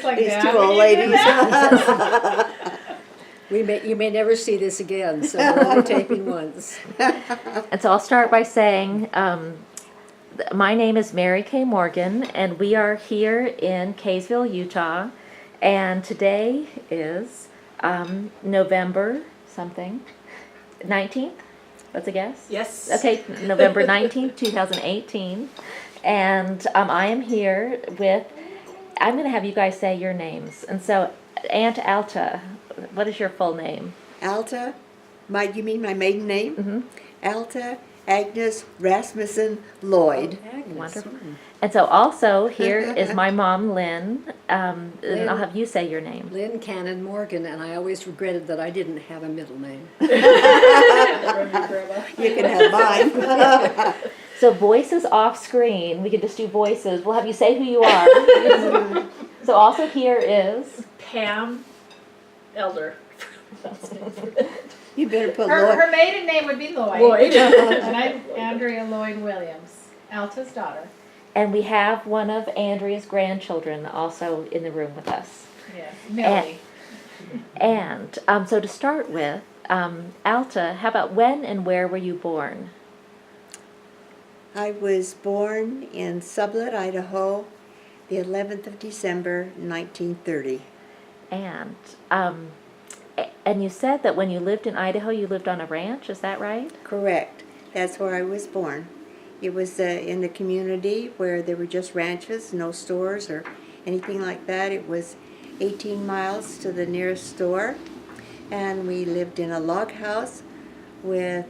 like These that. two old ladies. You may never see this again, so we're only taping once. And so I'll start by saying, my name is Mary Kay Morgan, and we are here in Kaysville, Utah. And today is November something, 19th? That's a guess? Yes. Okay, November 19th, 2018. And I am here with, I'm going to have you guys say your names. And so, Aunt Alta, what is your full name? Alta, you mean my maiden name? Mm-hmm. Alta Agnes Rasmussen Lloyd. Wonderful. And so also here is my mom, Lynne, and I'll have you say your name. Lynne Cannon Morgan, and I always regretted that I didn't have a middle name. You can have mine. So voices off screen, we can just do voices. We'll have you say who you are. So also here is Pam Elder. You better put Her Lloyd. maiden name would be Lloyd. Lloyd. And I'm Andrea Lloyd Williams, Alta's daughter. And we have one of Andrea's grandchildren also in the room with us. Yeah, Millie. And so to start with, Alta, how about when and where were you born? I was born in Sublette, Idaho, the 11th of December, 1930. And you said that when you lived in Idaho, you lived on a ranch, is that right? Correct. That's where I was born. It was in a community where there were just ranches, no stores or anything like that. It was 18 miles to the nearest store. And we lived in a log house with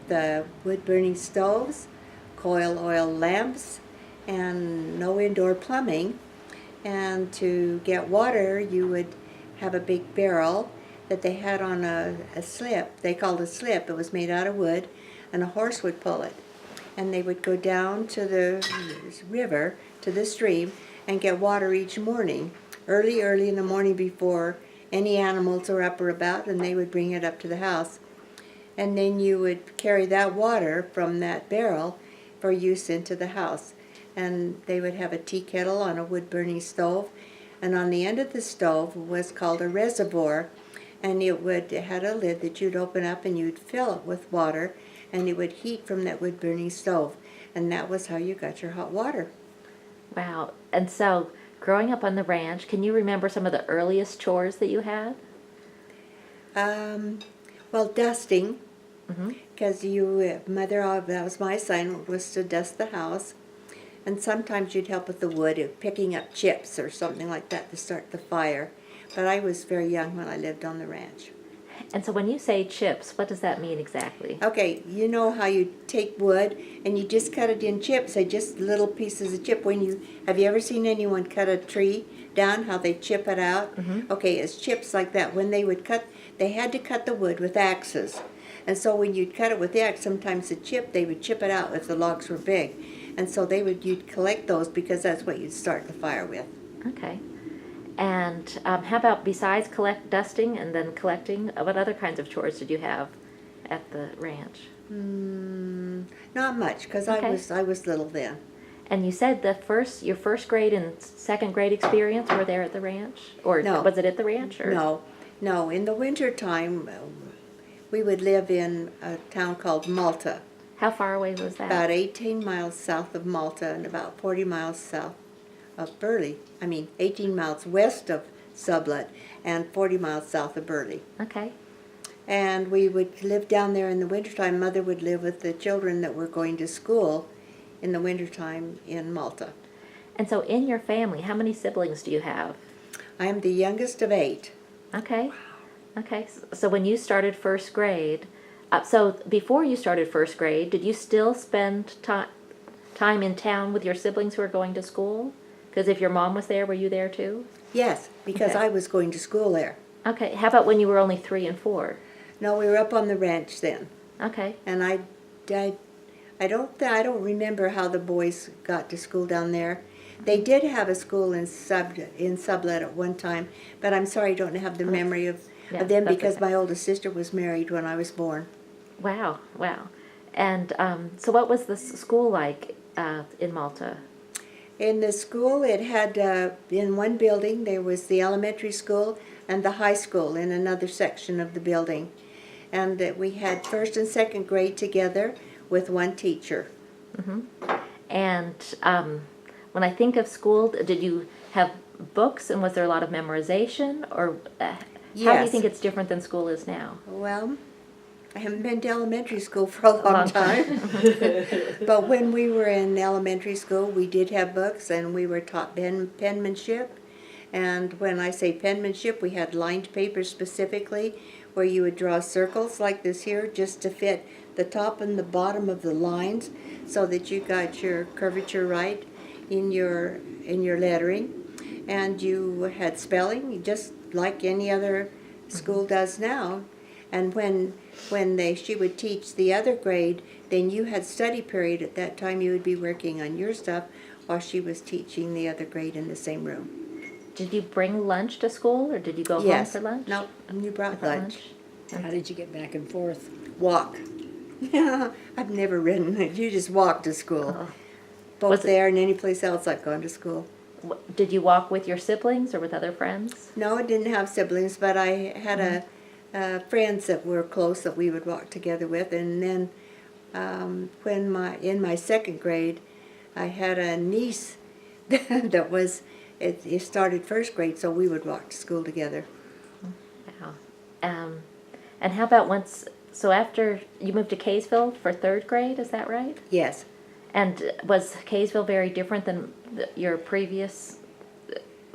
wood-burning stoves, coil oil lamps, and no indoor plumbing. And to get water, you would have a big barrel that they had on a slip. They called a slip. It was made out of wood, and a horse would pull it. And they would go down to the river, to the stream, and get water each morning, early in the morning before any animals were up or about, and they would bring it up to the house. And then you would carry that water from that barrel for use into the house. And they would have a tea kettle on a wood-burning stove, and on the end of the stove was called a reservoir, and it had a lid that you'd open up and you'd fill it with water, and it would heat from that wood-burning stove, and that was how you got your hot water. Wow. And so growing up on the ranch, can you remember some of the earliest chores that you had? Well, dusting, because that was my sign, was to dust the house, and sometimes you'd help with the wood, picking up chips or something like that to start the fire. But I was very young when I lived on the ranch. And so when you say chips, what does that mean exactly? Okay, you know how you take wood and you just cut it in chips, just little pieces of chip. Have you ever seen anyone cut a tree down, how they chip it out? Okay, it's chips like that. When they would cut, they had to cut the wood with axes. And so when you'd cut it with the axe, sometimes they would chip it out if the logs were big. And so you'd collect those because that's what you'd start the fire with. Okay. And how about besides dusting and then collecting, what other kinds of chores did you have at the ranch? Not much, because Okay. I was little then. And you said your first grade and second grade experience were there at the ranch? Or No. was it at the ranch? Or? No. In the winter time, we would live in a town called Malta, How far away was that? about 18 miles south of Malta and about 40 miles south of Burley. 18 miles west of Sublette and 40 miles south of Burley. Okay. And we would live down there in the wintertime. Mother would live with the children that were going to school in the wintertime in Malta. And so in your family, how many siblings do you have? I am the youngest of 8. Okay. Okay. So when you started first grade, so before you started first grade, did you still spend time in town with your siblings who were going to school? Because if your mom was there, were you there too? Yes, because Okay. I was going to school there. Okay. How about when you were only 3 and 4? No, we were up on the ranch then. Okay. And I don't remember how the boys got to school down there. They did have a school in Sublette at one time, but I'm sorry I don't have the memory of them that's because okay. my oldest sister was married when I was born. Wow. Wow. And so what was the school like in Malta? In the school, it had, in one building, there was the elementary school and the high school in another section of the building. And that we had first and second grade together with one teacher. And when I think of school, did you have books and was there a lot of memorization? Or how do you Yes. think it's different than school is now? Well, I haven't been to elementary school for a long time. But when we were in elementary school, we did have books and we were taught penmanship. And when I say penmanship, we had lined paper specifically where you would draw circles like this here just to fit the top and the bottom of the lines so that you got your curvature right in your lettering. And you had spelling just like any other school does now. And when she would teach the other grade, then you had study period at that time. You would be working on your stuff while she was teaching the other grade in the same room. Did you bring lunch to school or did you go Yes. home for lunch? No, you brought lunch. How did you get back and forth? Walk. I've never ridden. You just walk to school. Oh. Both Was it- there and any place else I've gone to school. Did you walk with your siblings or with other friends? No, I didn't have siblings, but I had friends that were close that we would walk together with. And then in my second grade, I had a niece that was, it started first grade, so we would walk to school together. Wow. And how about so after you moved to Kaysville for third grade, is that right? Yes. And was Kaysville very different than your previous,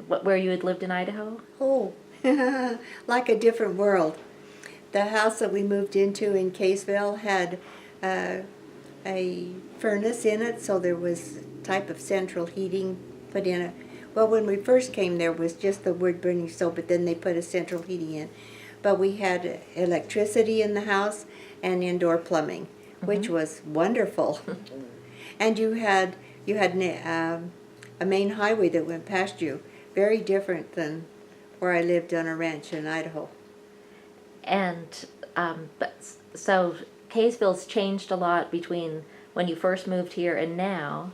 where you had lived in Idaho? Oh, like a different world. The house that we moved into in Kaysville had a furnace in it, so there was type of central heating put in it. Well, when we first came, there was just the wood burning stove, but then they put a central heating in. But we had electricity in the house and indoor plumbing, which was wonderful. And you had a main highway that went past you, very different than where I lived on a ranch in Idaho. And so Kaysville's changed a lot between when you first moved here and now.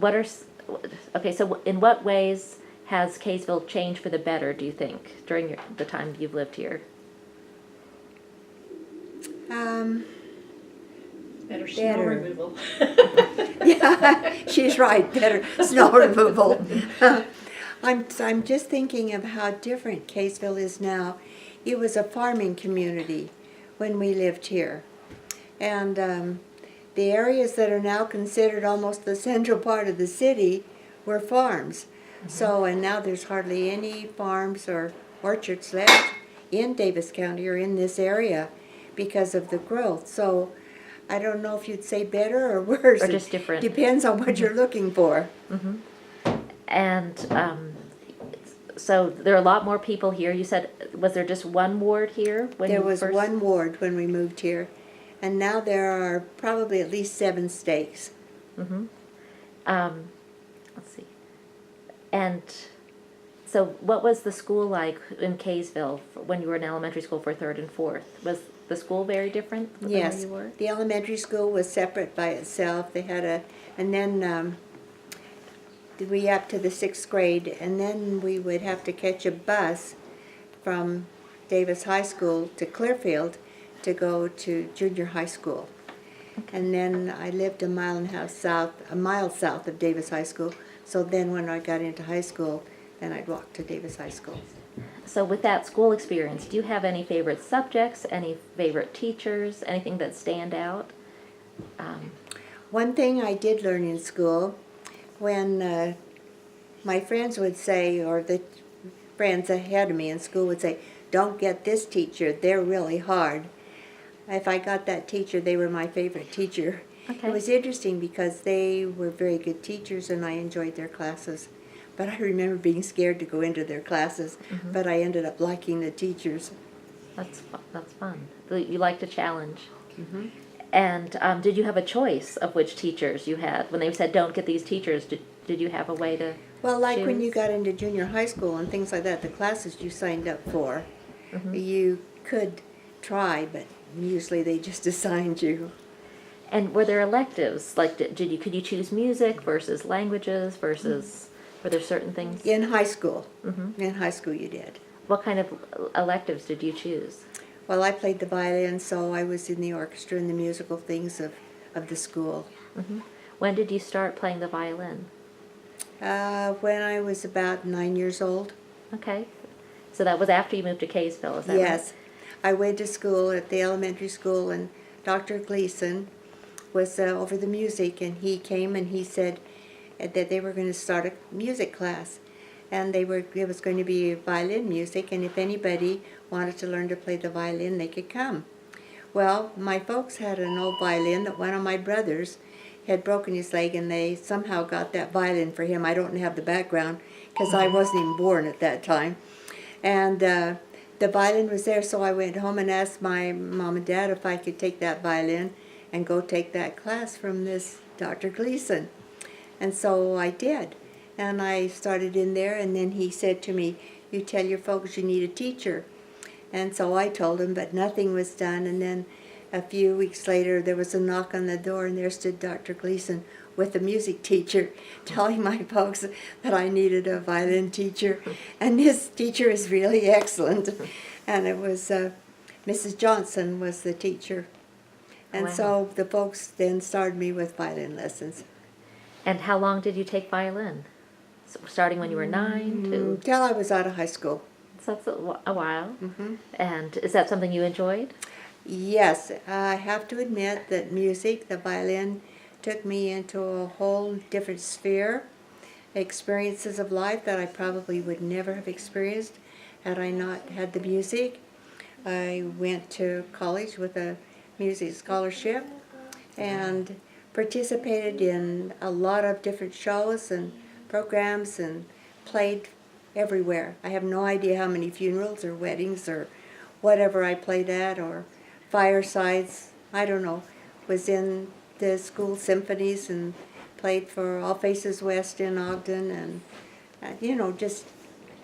Okay, so in what ways has Kaysville changed for the better, do you think, during the time you've lived here? Better snow Better. removal. Yeah, she's right. Better snow removal. I'm just thinking of how different Kaysville is now. It was a farming community when we lived here, and the areas that are now considered almost the central part of the city were farms. So, and now there's hardly any farms or orchards left in Davis County or in this area because of the growth. So I don't know if you'd say better or worse. Or just different. Depends on what you're looking for. And so there are a lot more people here. You said, was there just one ward here when There you was first? one ward when we moved here, and now there are probably at least 7 stakes. Let's see. And so what was the school like in Kaysville when you were in elementary school for third and fourth? Was the school very different than where Yes, you were? the elementary school was separate by itself. They had and then we up to the 6th grade, and then we would have to catch a bus from Davis High School to Clearfield to go to junior high school. And then I lived a mile south of Davis High School. So then when I got into high school, then I'd walk to Davis High School. So with that school experience, do you have any favorite subjects, any favorite teachers, anything that stand out? One thing I did learn in school, when my friends would say, or the friends ahead of me in school would say, don't get this teacher, they're really hard. If I got that teacher, they were my favorite teacher. Okay. It was interesting because they were very good teachers and I enjoyed their classes. But I remember being scared to go into their classes, but I ended up liking the teachers. That's fun. You like to challenge. And did you have a choice of which teachers you had? When they said, don't get these teachers, did you have a way to Well, like when you choose? got into junior high school and things like that, the classes you signed up for, you could try, but usually they just assigned you. And were there electives? Like, could you choose music versus languages versus, were there certain things? In high school. In high school you did. What kind of electives did you choose? Well, I played the violin, so I was in the orchestra and the musical things of the school. When did you start playing the violin? When I was about 9 years old. Okay. So that was after you moved to Kaysville, is that right? Yes. I went to school at the elementary school, and Dr. Gleason was over the music, and he came and he said that they were going to start a music class. And it was going to be violin music, and if anybody wanted to learn to play the violin, they could come. Well, my folks had an old violin that one of my brothers had broken his leg, and they somehow got that violin for him. I don't have the background because I wasn't even born at that time. And the violin was there, so I went home and asked my mom and dad if I could take that violin and go take that class from this Dr. Gleason. And so I did. And I started in there, and then he said to me, "You tell your folks you need a teacher." And so I told him, but nothing was done. And then a few weeks later, there was a knock on the door, and there stood Dr. Gleason with a music teacher, telling my folks that I needed a violin teacher. And this teacher is really excellent. And it was Mrs. Johnson was the teacher. And Wow. so the folks then started me with violin lessons. And how long did you take violin? So starting when you were 9 to... Until I was out of high school. So that's a while. And is that something you enjoyed? Yes, I have to admit that music, the violin, took me into a whole different sphere, experiences of life that I probably would never have experienced had I not had the music. I went to college with a music scholarship and participated in a lot of different shows and programs and played everywhere. I have no idea how many funerals or weddings or whatever I played at, or firesides, I don't know. Was in the school symphonies and played for All Faces West in Ogden, and just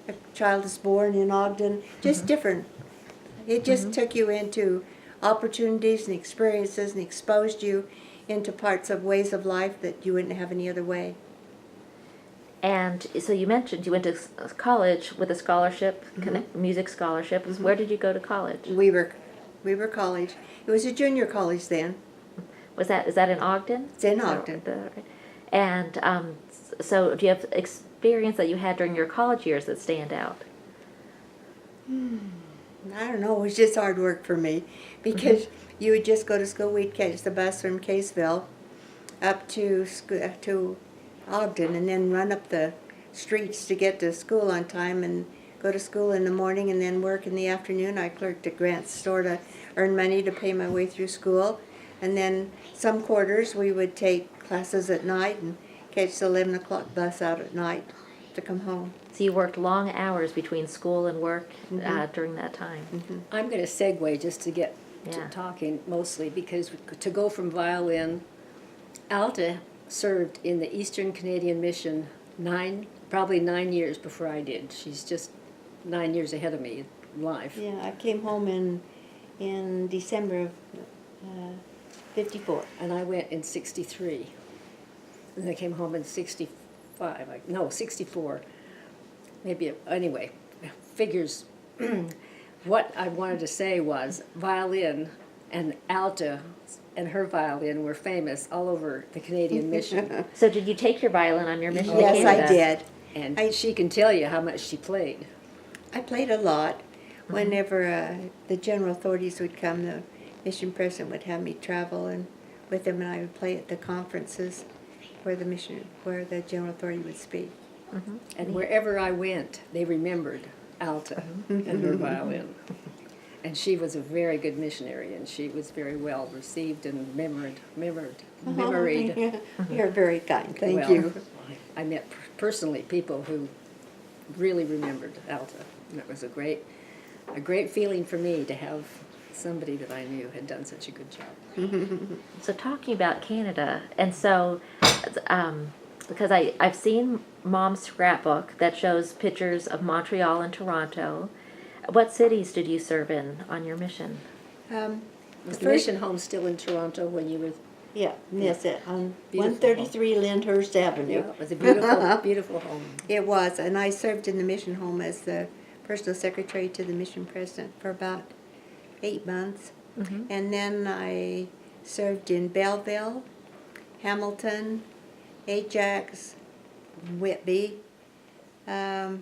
A Child is Born in Ogden, just different. It just took you into opportunities and experiences and exposed you into parts of ways of life that you wouldn't have any other way. And so you mentioned you went to college with a scholarship, music scholarship. Where did you go to college? We were college. It was a junior college then. Is that in Ogden? It's in Ogden. And so do you have experience that you had during your college years that stand out? I don't know, it was just hard work for me because you would just go to school, we'd catch the bus from Kaysville up to Ogden and then run up the streets to get to school on time and go to school in the morning and then work in the afternoon. I clerked at Grant's store to earn money to pay my way through school. And then some quarters we would take classes at night and catch the 11 o'clock bus out at night to come home. So you worked long hours between school and work during that time. I'm going to segue just to get to Yeah. talking mostly, because to go from violin, Alta served in the Eastern Canadian Mission probably 9 years before I did. She's just 9 years ahead of me in life. Yeah, I came home in December of 54. And I went in 63. And I came home in 65. 64. Maybe, anyway, figures. What I wanted to say was violin and Alta and her violin were famous all over the Canadian Mission. So did you take your violin on your mission to Yes, Canada? I did. And she can tell you how much she played. I played a lot. Whenever the general authorities would come, the mission president would have me travel and with him, and I would play at the conferences where the general authority would speak. And wherever I went, they remembered Alta and her violin. And she was a very good missionary, and she was very well received and memoried. You're very kind. Thank Well, you. I met personally people who really remembered Alta, and it was a great feeling for me to have somebody that I knew had done such a good job. So talking about Canada, and so because I've seen Mom's scrapbook that shows pictures of Montreal and Toronto. What cities did you serve in on your mission? Was the mission home still in Toronto when you were? Yeah, that's it, on Beautiful 133 Lyndhurst Avenue. Yeah, it was a beautiful, beautiful home. It was, and I served in the mission home as the personal secretary to the mission president for about 8 months. And then I served in Belleville, Hamilton, Ajax, Whitby. I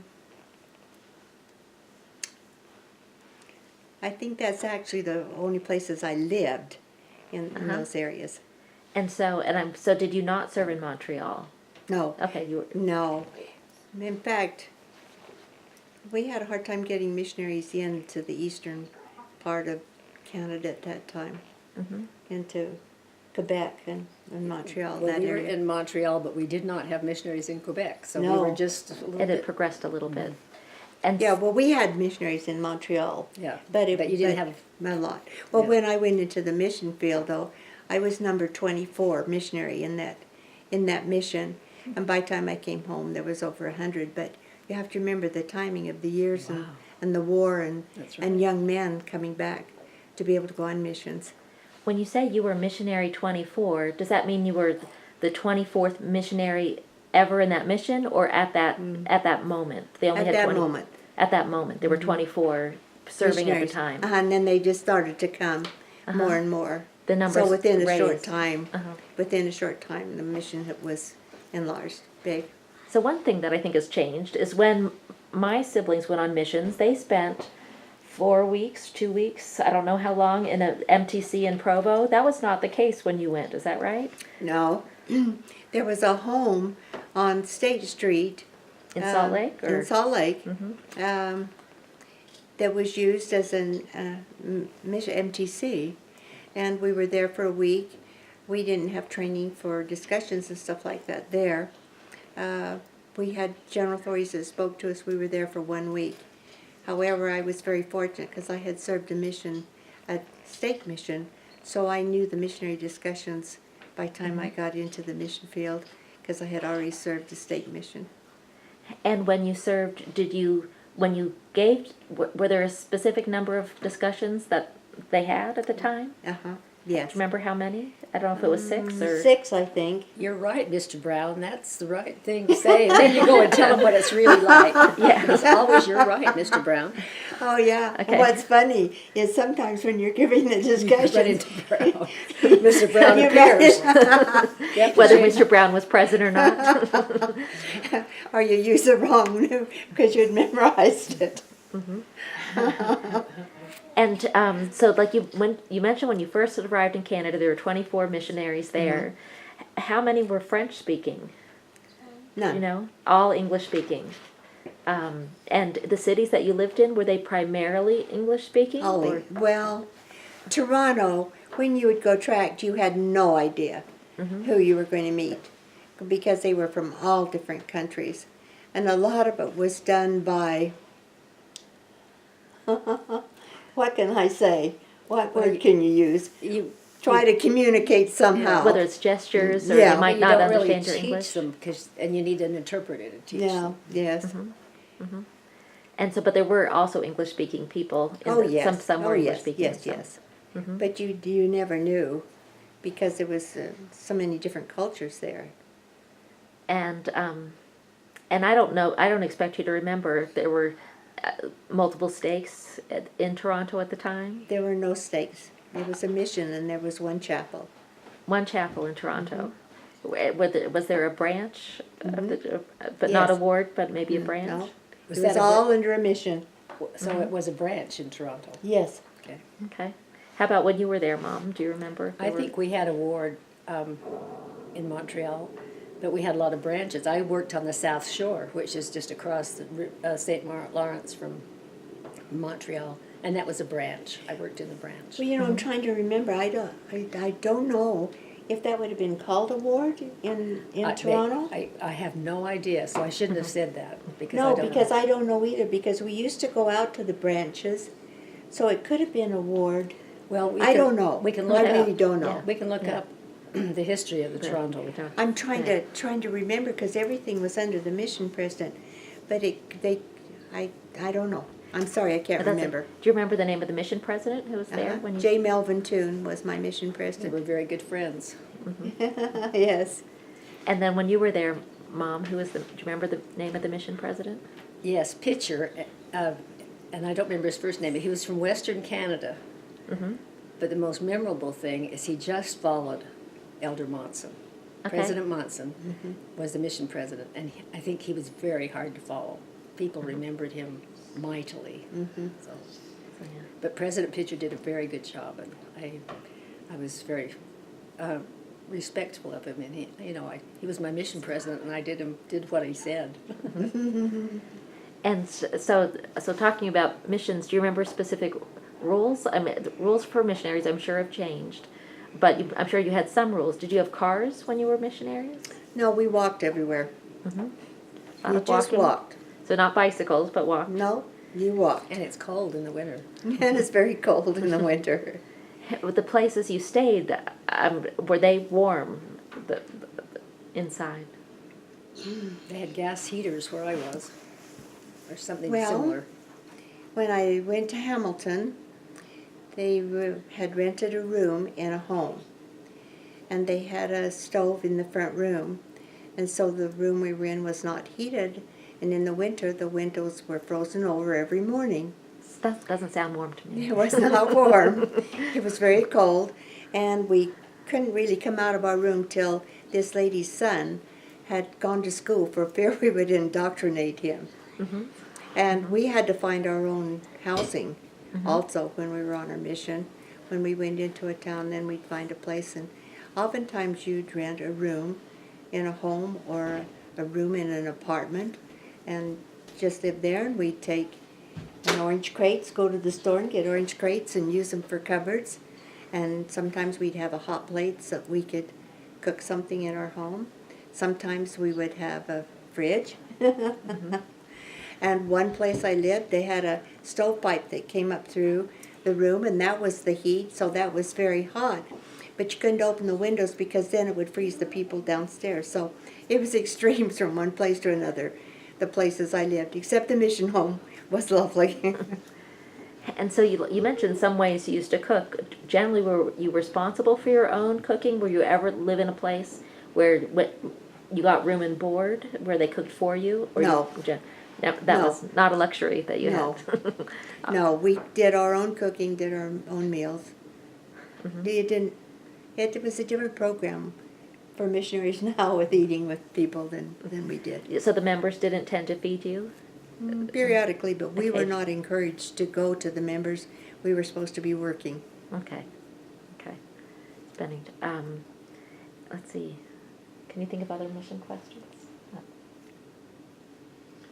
think that's actually the only places I lived in those areas. And so did you not serve in Montreal? No, Okay, you were, no. In fact, we had a hard time getting missionaries into the eastern part of Canada at that time, into Quebec and Montreal, Well, that we were area. in Montreal, but we did not have missionaries in Quebec, so we No. were just a little it had bit. progressed a little bit. And Yeah, well, we had missionaries in Montreal. Yeah, But but you didn't have. a lot. Well, Yeah. when I went into the mission field, though, I was number 24 missionary in that mission, and by the time I came home, there was over 100. But you have to remember the timing of the years Wow. and the war and That's right. and young men coming back to be able to go on missions. when you say you were missionary 24, does that mean you were the 24th missionary ever in that mission, or at that moment? They only At had that 20 moment. At that moment, there were 24 serving at the Missionaries. time. And then they just started to come more and more. The numbers So within a short raised. time, the mission was enlarged, big. So one thing that I think has changed is when my siblings went on missions, they spent 4 weeks, 2 weeks, I don't know how long, in a MTC in Provo. That was not the case when you went, is that right? No, there was a home on State Street. In Salt Lake? Or? In Salt Lake. That was used as an MTC. And we were there for a week. We didn't have training for discussions and stuff like that there. We had general authorities that spoke to us. We were there for 1 week. However, I was very fortunate because I had served a state mission, so I knew the missionary discussions by the time I got into the mission field because I had already served a state mission. And when you served, were there a specific number of discussions that they had at the time? Yes. Do you remember how many? I don't know if it was 6 or... 6, I think. You're right, Mr. Brown. That's the right thing to say. And then you go and tell them what it's really like. Yeah. It's always you're right, Mr. Brown. Oh, yeah. Okay. What's funny is sometimes when you're giving the Right discussion, into Brown. Mr. Brown You appears. You have to Whether change- Mr. Brown was present or not. or you use the wrong because you'd memorized it. And so, like you mentioned, when you first arrived in Canada, there were 24 missionaries there. How many were French speaking? None. You know, all English speaking. And the cities that you lived in, were they primarily English speaking? Well, Toronto, when you would go tract, you had no idea who you were going to meet because they were from all different countries. And a lot of it was done by, what can I say? What word can you use? You Try to communicate somehow. Whether it's gestures or Yeah. they might you not don't really understand your teach English. them, and you need an interpreter to teach Yeah, them. yes. And so, but there were also English speaking people. Oh, yes. Some were Oh, English yes, speaking. yes, yes. But you never knew because there was so many different cultures there. And I don't know. I don't expect you to remember if there were multiple stakes in Toronto at the time. There were no stakes. There was a mission and there was one chapel. One chapel in Toronto. Was there a branch, of but not a Yes. ward, but maybe a branch? No, Was it that was a all under a mission. So it was a branch in Toronto. Yes. Okay. Okay. How about when you were there, Mom? Do you remember? if I there were- think we had a ward in Montreal, but we had a lot of branches. I worked on the South Shore, which is just across the St. Lawrence from Montreal, and that was a branch. I worked in the branch. Well, I'm trying to remember. I don't know if that would have been called a ward in Toronto. I have no idea, so I shouldn't have said that because No, I don't because know. I don't know either. Because we used to go out to the branches, so it could have been a ward. Well, I don't know. We can look I it really up. don't know. We can look Yeah. up the history of the Toronto. I'm trying to remember because everything was under the mission president, but I don't know. I'm sorry, I can't But that's remember. Do you remember the name of the mission president who was there when you? J. Melvin Toon was my mission They president. were very good friends. Yes. And then when you were there, Mom, do you remember the name of the mission president? Yes, Pitcher, and I don't remember his first name, but he was from Western Canada. Mm-hmm. But the most memorable thing is he just followed Elder Monson. Okay. President Monson was the mission president, and I think he was very hard to follow. People remembered him mightily. So, So, yeah. but President Pitcher did a very good job, and I was very respectful of him. And he was my mission president, and I did what he said. And so talking about missions, do you remember specific rules? I mean, rules for missionaries, I'm sure have changed, but I'm sure you had some rules. Did you have cars when you were missionaries? No, we walked everywhere. Lot You of just walking? walked. So not bicycles, but walk. No, you walked. And it's cold in the winter. And it's very cold in the winter. With the places you stayed, were they warm inside? They had gas heaters where I was, or something Well, similar. When I went to Hamilton, they had rented a room in a home. And they had a stove in the front room. And so the room we were in was not heated. And in the winter, the windows were frozen over every morning. That doesn't sound warm to me. It was not warm. It was very cold. And we couldn't really come out of our room till this lady's son had gone to school for fear we would indoctrinate him. And we had to find our own housing also when we were on our mission. When we went into a town, then we'd find a place. And oftentimes you'd rent a room in a home or a room in an apartment and just live there. And we'd take orange crates, go to the store and get orange crates and use them for cupboards. And sometimes we'd have a hot plate so we could cook something in our home. Sometimes we would have a fridge. And one place I lived, they had a stovepipe that came up through the room, and that was the heat, so that was very hot. But you couldn't open the windows because then it would freeze the people downstairs. So it was extremes from one place to another, the places I lived, except the mission home was lovely. And so you mentioned some ways you used to cook. Generally, were you responsible for your own cooking? Were you ever live in a place where you got room and board, where they cooked for you? Or No. That No. was not a luxury that you No. had. No, we did our own cooking, did our own meals. It was a different program for missionaries now with eating with people than we did. So the members didn't tend to feed you? Periodically, but we were Okay. not encouraged to go to the members. We were supposed to be working. Okay. Spending. Let's see. Can you think of other mission questions? No.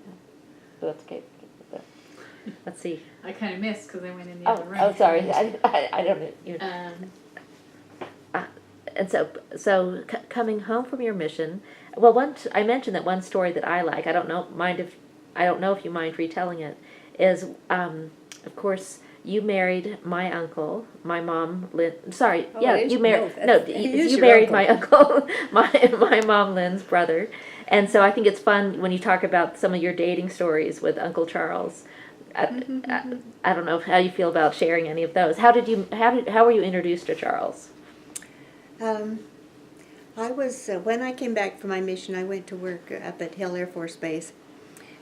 No. That's okay. Let's see. I kind of missed because I went in the other room. Oh, sorry. I don't know. You. And so coming home from your mission, well, I mentioned that one story that I like. I don't know if you mind retelling it. Is of course you married my uncle, my mom. Lynne. Sorry, Oh, yeah, it is- you married. no, No, that's- it you is your married uncle. my uncle, my mom Lynn's brother. And so I think it's fun when you talk about some of your dating stories with Uncle Charles. I don't know how you feel about sharing any of those. How were you introduced to Charles? I was when I came back from my mission, I went to work up at Hill Air Force Base,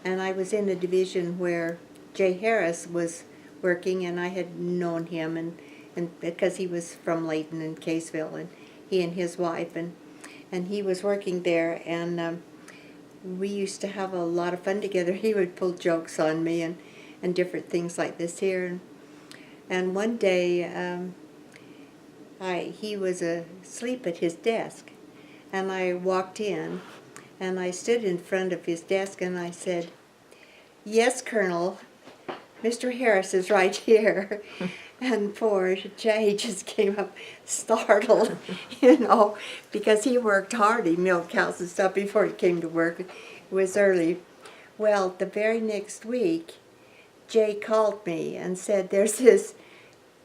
and I was in a division where Jay Harris was working, and I had known him, and because he was from Layton and Caseville, and he and his wife, and he was working there, and we used to have a lot of fun together. He would pull jokes on me and different things like this here, and one day he was asleep at his desk, and I walked in, and I stood in front of his desk, and I said, "Yes, Colonel, Mr. Harris is right here." And poor Jay just came up startled, because he worked hard. He milked cows and stuff before he came to work. It was early. Well, the very next week, Jay called me and said, "There's this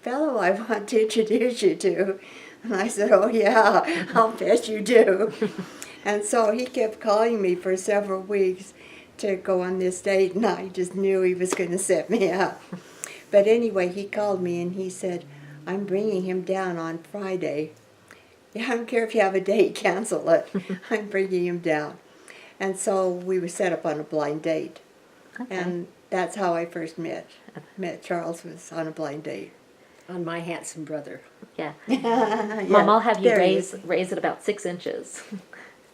fellow I want to introduce you to." And I said, "Oh yeah, I'll bet you do." And so he kept calling me for several weeks to go on this date, and I just knew he was going to set me up. But anyway, he called me and he said, "I'm bringing him down on Friday. yeah, I don't care if you have a date, cancel it. I'm bringing him down. And so we were set up on a blind date. Okay. And that's how I first met Charles, was on a blind date. On my handsome brother. Yeah. Yeah, Mom, I'll have you there he is. raise it about 6 inches.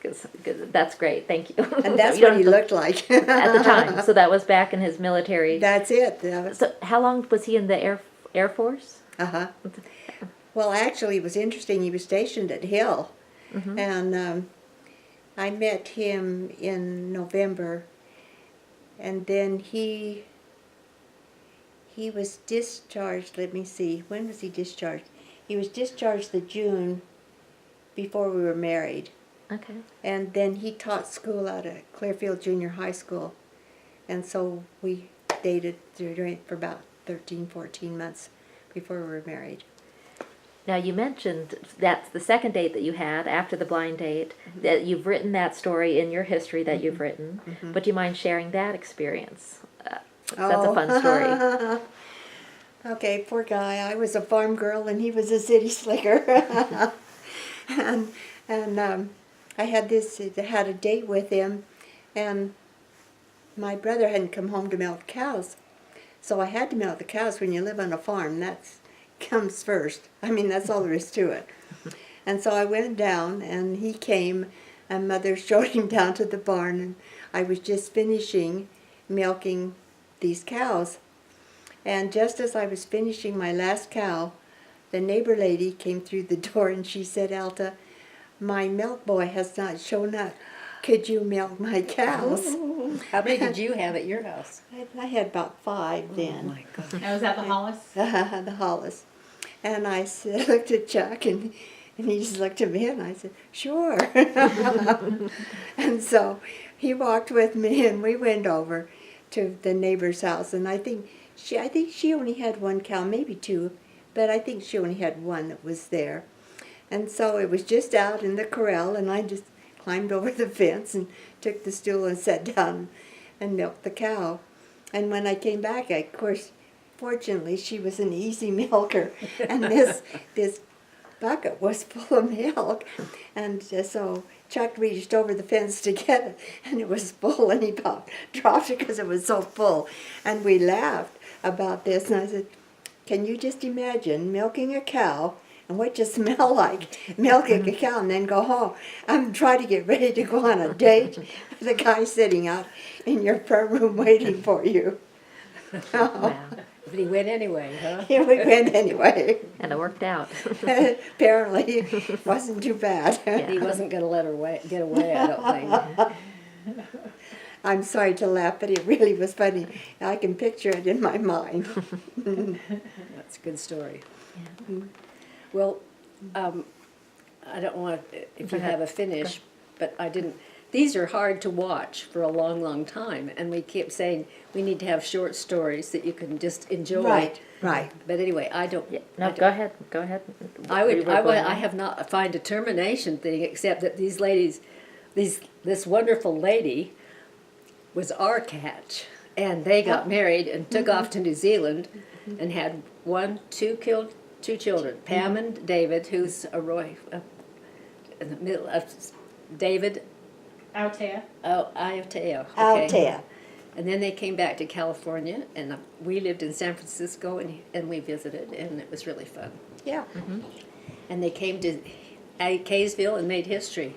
Because that's great. Thank you. And that's You don't what he have to- looked like. at the time. So that was back in his military. That's it. That was, So how long was he in the Air Force? uh-huh. Well, actually, it was interesting. He was stationed at Hill. And I met him in November. And then he was discharged. Let me see. When was he discharged? He was discharged the June before we were married. Okay. And then he taught school out at Clearfield Junior High School. And so we dated for about 13, 14 months before we were married. Now you mentioned that's the second date that you had after the blind date. That you've written that story in your history that you've written. But do you mind sharing that experience? That's a fun story. Okay, poor guy. I was a farm girl and he was a city slicker. and I had a date with him, and my brother hadn't come home to milk cows. So I had to milk the cows. When you live on a farm, that comes first. I mean, that's all there is to it. And so I went down, and he came, and Mother showed him down to the barn, and I was just finishing milking these cows. And just as I was finishing my last cow, the neighbor lady came through the door, and she said, "Alta, my milk boy has not shown up. Could you milk my cows?" How many did you have at your house? I had about 5 Oh then. my God. Now, was that the Hollis? The Hollis. And I said, looked at Chuck, and he just looked at me, and I said, "Sure." And so he walked with me, and we went over to the neighbor's house. And I think she only had 1 cow, maybe 2, but I think she only had 1 that was there. And so it was just out in the corral, and I just climbed over the fence and took the stool and sat down and milked the cow. And when I came back, of course, fortunately, she was an easy milker, and this bucket was full of milk. And so Chuck reached over the fence to get it, and it was full, and he dropped it because it was so full. And we laughed about this, and I said, "Can you just imagine milking a cow and what you smell like milking a cow, and then go home? I'm trying to get ready to go on a date with a guy sitting out in your front room waiting for you." Wow. But he went anyway, huh? Here we went anyway. And it worked out. Apparently, it wasn't too bad. He wasn't going to let her get away, I don't think. I'm sorry to laugh, but it really was funny. I can picture it in my mind. That's a good story. Well, I don't want, if you have a finish, but I didn't. These are hard to watch for a long, long time, and we keep saying we need to have short stories that you can just enjoy. Right. But anyway, I don't. Yeah. I No, don't- go ahead. Go ahead. I have not find a termination thing except that these ladies, this wonderful lady, was our catch, and they got married and took off to New Zealand, and had 2 children, Pam and David, who's a Roy, in the middle of David. Alta. Oh, Alta. Okay. Alta. And then they came back to California, and we lived in San Francisco, and we visited, and it was really fun. Yeah. And they came to Kaysville and made history.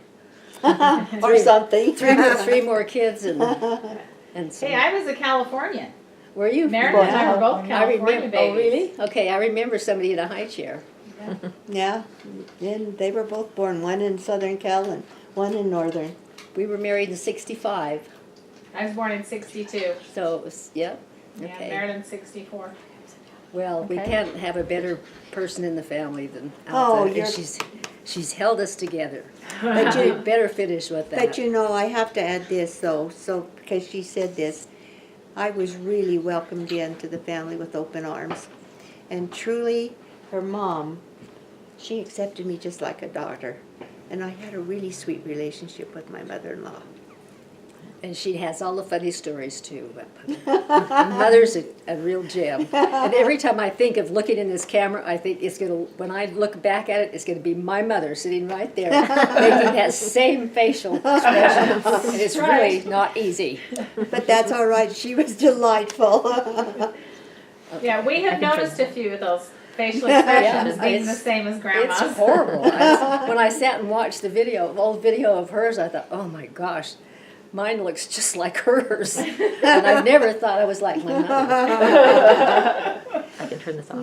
Or something. 3 more kids, and so. Hey, I was a Californian. Were you? Meredith and I were both I California remember. babies. Oh, really? Okay, I remember somebody in a high chair. Yeah. And they were both born, one in Southern Cal and one in Northern. We were married in '65, I was born in 62. so it was, yeah. Yeah, Okay. married in 64. Well, we Okay. can't have a better person in the family than Oh, Alta, and you're- she's held us together. But We you, better finish with that. but you know, I have to add this though, so because she said this, I was really welcomed into the family with open arms, and truly, her mom, she accepted me just like a daughter, and I had a really sweet relationship with my mother-in-law. And she has all the funny stories too. Mother's a real gem. And every time I think of looking in this camera, I think it's gonna. When I look back at it, it's gonna be my mother sitting right there, making that same facial expression. And it's really not easy. But that's all right. She was delightful. Yeah, we have can try noticed a few of those facial expressions Yeah, being the it's- same as grandma's. It's horrible. When I sat and watched the video, old video of hers, I thought, oh my gosh, mine looks just like hers. And I never thought I was like my mother. I can turn this off.